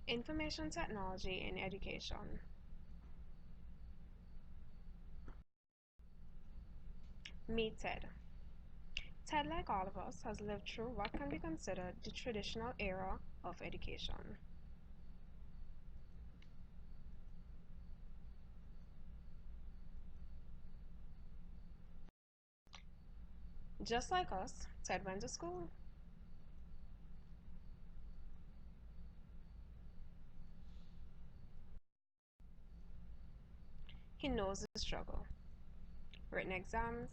Information technology in education. Meet Ted. Ted, like all of us, has lived through what can be considered the traditional era of education. Just like us, Ted went to school. He knows the struggle. Written exams,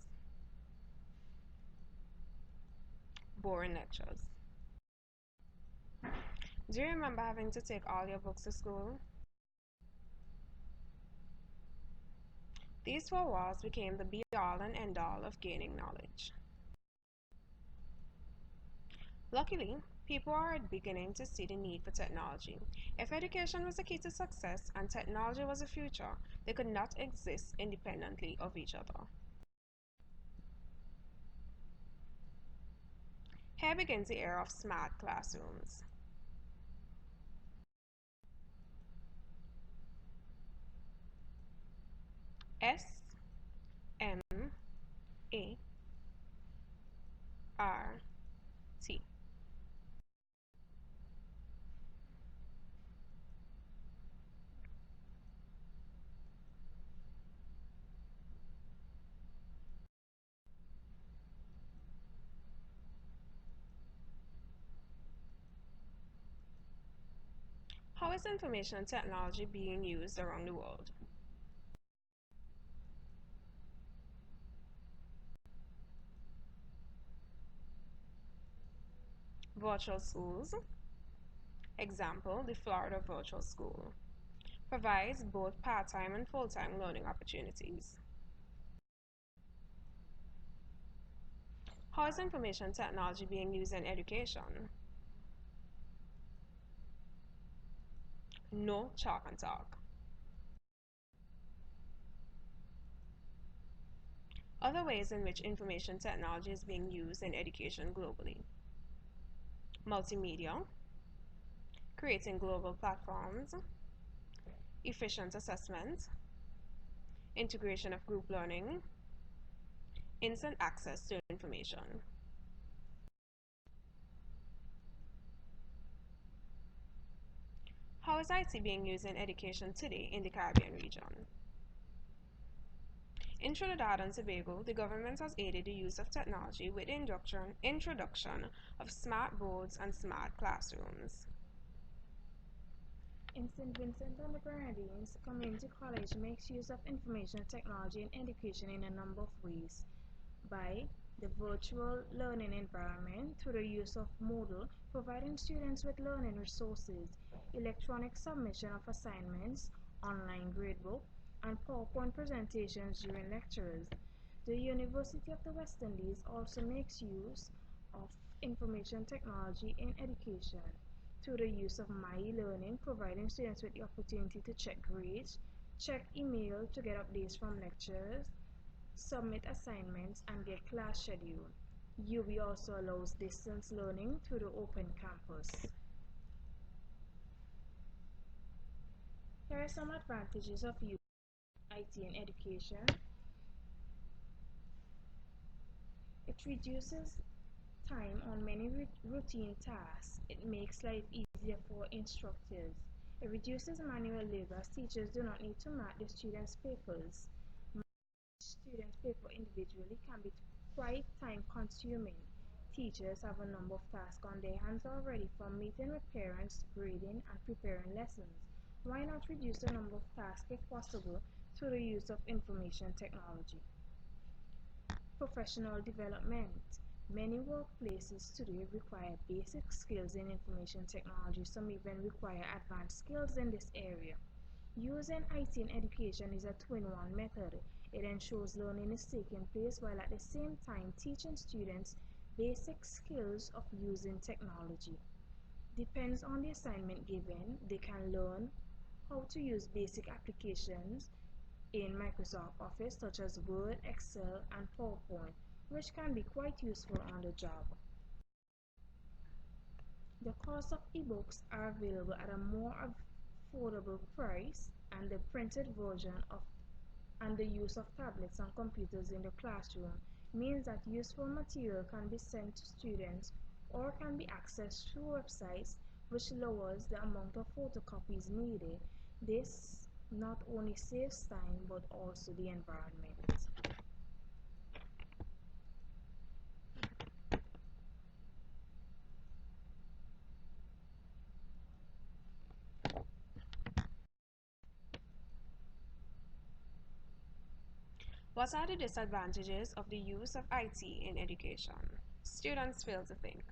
boring lectures. Do you remember having to take all your books to school? These 4 walls became the be-all and end-all of gaining knowledge. Luckily, people are beginning to see the need for technology. If education was the key to success and technology was the future, they could not exist independently of each other. Here begins the era of smart classrooms. S M A R T. How is information technology being used around the world? Virtual schools. Example, the Florida Virtual School provides both part-time and full-time learning opportunities. How is information technology being used in education? No chalk and talk. Other ways in which information technology is being used in education globally. Multimedia, creating global platforms, efficient assessment, integration of group learning, instant access to information. How is IT being used in education today in the Caribbean region? In Trinidad and Tobago, the government has aided the use of technology with the introduction of smart boards and smart classrooms. In St. Vincent and the Grenadines, Community College makes use of information technology in education in a number of ways. By the virtual learning environment through the use of Moodle, providing students with learning resources, electronic submission of assignments, online gradebook, and PowerPoint presentations during lectures. The University of the West Indies also makes use of information technology in education through the use of My Learning, providing students with the opportunity to check grades, check email to get updates from lectures, submit assignments, and get class schedule. UB also allows distance learning through the Open Campus. Here are some advantages of using IT in education. It reduces time on many routine tasks. It makes life easier for instructors. It reduces manual labor as teachers do not need to mark the students' papers. Students' paper individually can be quite time consuming. Teachers have a number of tasks on their hands already, from meeting with parents, grading, and preparing lessons. Why not reduce the number of tasks if possible through the use of information technology? Professional development. Many workplaces today require basic skills in information technology. Some even require advanced skills in this area. Using IT in education is a twin-one method. It ensures learning is taking place while at the same time teaching students basic skills of using technology. Depends on the assignment given, they can learn how to use basic applications in Microsoft Office such as Word, Excel, and PowerPoint, which can be quite useful on the job. The cost of ebooks are available at a more affordable price, and the printed version of and the use of tablets and computers in the classroom means that useful material can be sent to students or can be accessed through websites, which lowers the amount of photocopies needed. This not only saves time but also the environment. What are the disadvantages of the use of IT in education? Students fail to think.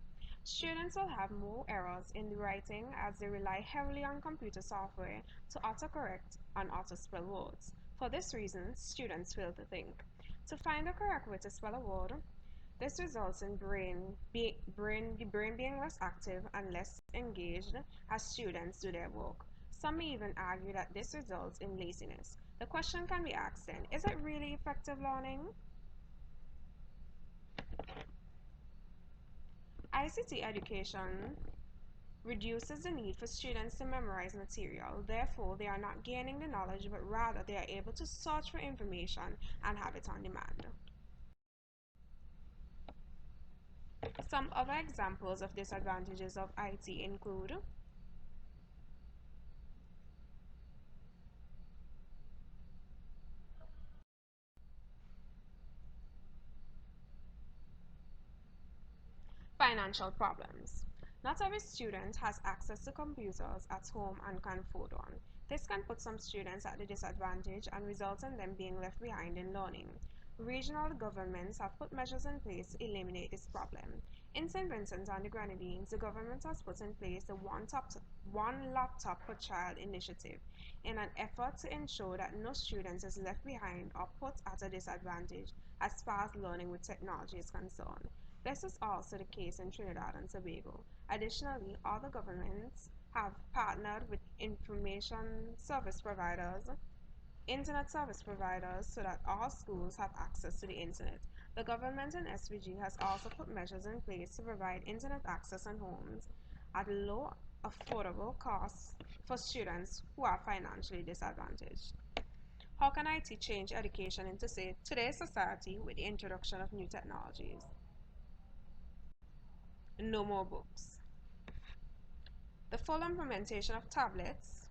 Students will have more errors in the writing as they rely heavily on computer software to autocorrect and autospell words. For this reason, students fail to think. To find the correct way to spell a word, this results in the brain being less active and less engaged as students do their work. Some may even argue that this results in laziness. The question can be asked then, is it really effective learning? ICT education reduces the need for students to memorize material. Therefore, they are not gaining the knowledge, but rather they are able to search for information and have it on demand. Some other examples of disadvantages of IT include financial problems. Not every student has access to computers at home and can afford one. This can put some students at a disadvantage and result in them being left behind in learning. Regional governments have put measures in place to eliminate this problem. In St. Vincent and the Grenadines, the government has put in place the one laptop per child initiative in an effort to ensure that no student is left behind or put at a disadvantage as far as learning with technology is concerned. This is also the case in Trinidad and Tobago. Additionally, other governments have partnered with internet service providers, so that all schools have access to the internet. The government and SVG has also put measures in place to provide internet access in homes at low, affordable costs for students who are financially disadvantaged. How can IT change education in today's society with the introduction of new technologies? No more books. The full implementation of tablets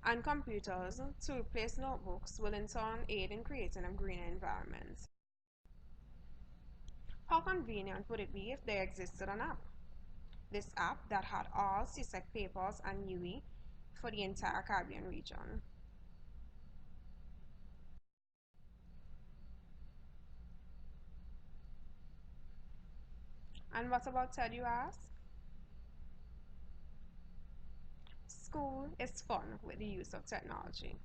and computers to replace notebooks will in turn aid in creating a greener environment. How convenient would it be if there existed an app? This app that had all CSEC papers and UE for the entire Caribbean region. And what about TED, you ask? School is fun with the use of technology.